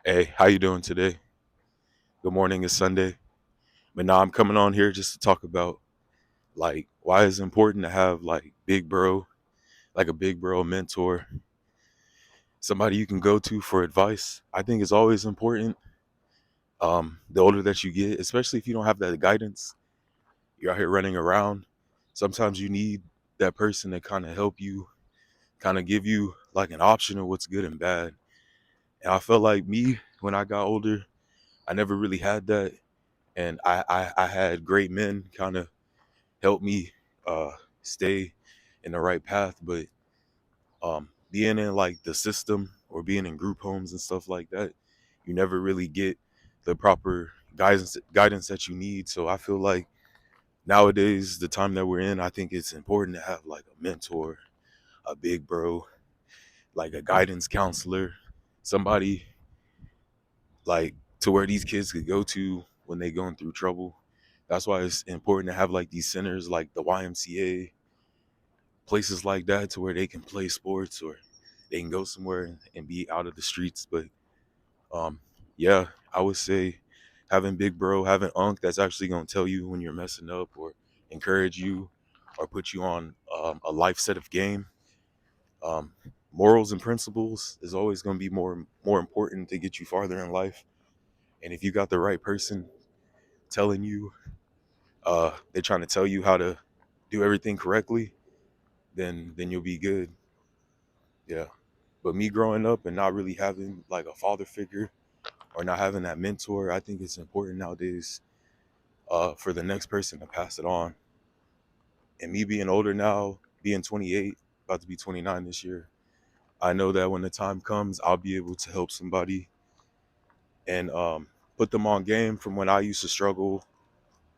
Hey, how you doing today? Good morning, it's Sunday. But now I'm coming on here just to talk about like why it's important to have like big bro, like a big bro mentor, somebody you can go to for advice. I think it's always important. The older that you get, especially if you don't have that guidance, you're out here running around. Sometimes you need that person to kind of help you, kind of give you like an option of what's good and bad. And I felt like me when I got older, I never really had that. And I had great men kind of help me uh stay in the right path. But being in like the system or being in group homes and stuff like that, you never really get the proper guidance that you need. So I feel like nowadays, the time that we're in, I think it's important to have like a mentor, a big bro, like a guidance counselor, somebody like to where these kids could go to when they going through trouble. That's why it's important to have like these centers like the YMCA, places like that to where they can play sports or they can go somewhere and be out of the streets. But um, yeah, I would say having big bro, having Unc that's actually gonna tell you when you're messing up or encourage you or put you on a life set of game. Um, Morals and principles is always gonna be more important to get you farther in life. And if you got the right person telling you, they're trying to tell you how to do everything correctly, then you'll be good. Yeah. But me growing up and not really having like a father figure or not having that mentor, I think it's important nowadays for the next person to pass it on. And me being older now, being 28, about to be 29 this year, I know that when the time comes, I'll be able to help somebody and put them on game from when I used to struggle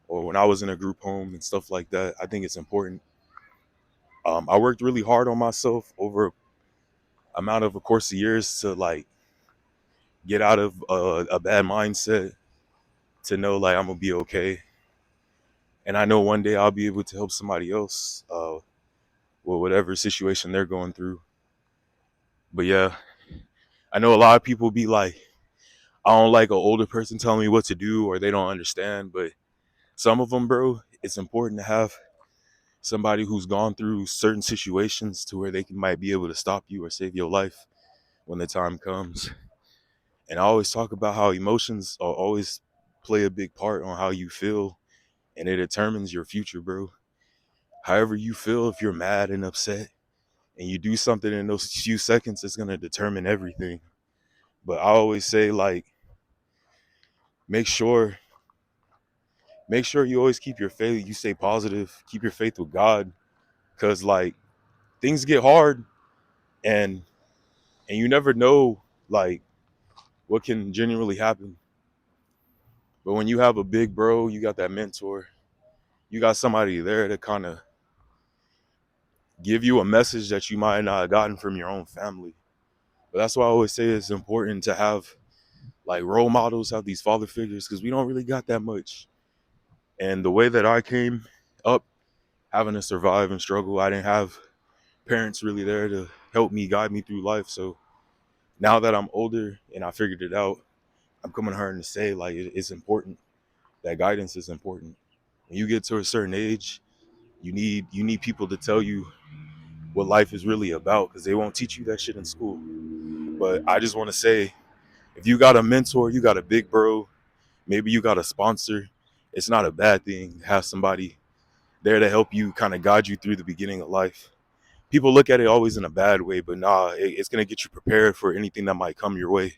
or when I was in a group home and stuff like that. I think it's important. I worked really hard on myself over amount of a course of years to like get out of a bad mindset to know like I'm gonna be okay. And I know one day I'll be able to help somebody else with whatever situation they're going through. But yeah, I know a lot of people be like, I don't like an older person telling me what to do or they don't understand. But some of them, bro, it's important to have somebody who's gone through certain situations to where might be able to stop you or save your life when the time comes. And I always talk about how emotions are always play a big part on how you feel and it determines your future, bro. However you feel, if you're mad and upset and you do something in those few seconds, it's gonna determine everything. But I always say like make sure make sure you always keep your faith, you stay positive, keep your faith with God. Cause like things get hard and you never know like what can genuinely happen. But when you have a big bro, you got that mentor, you got somebody there to kind of give you a message that you might not have gotten from your own family. But that's why I always say it's important to have like role models, have these father figures, because we don't really got that much. And the way that I came up, having to survive and struggle, I didn't have parents really there to help me, guide me through life. So now that I'm older and I figured it out, I'm coming to her and to say like it's important. That guidance is important. When you get to a certain age, you need people to tell you what life is really about because they won't teach you that shit in school. But I just want to say, if you got a mentor, you got a big bro, maybe you got a sponsor, it's not a bad thing to have somebody there to help you kind of guide you through the beginning of life. People look at it always in a bad way, but nah, it's going to get you prepared for anything that might come your way.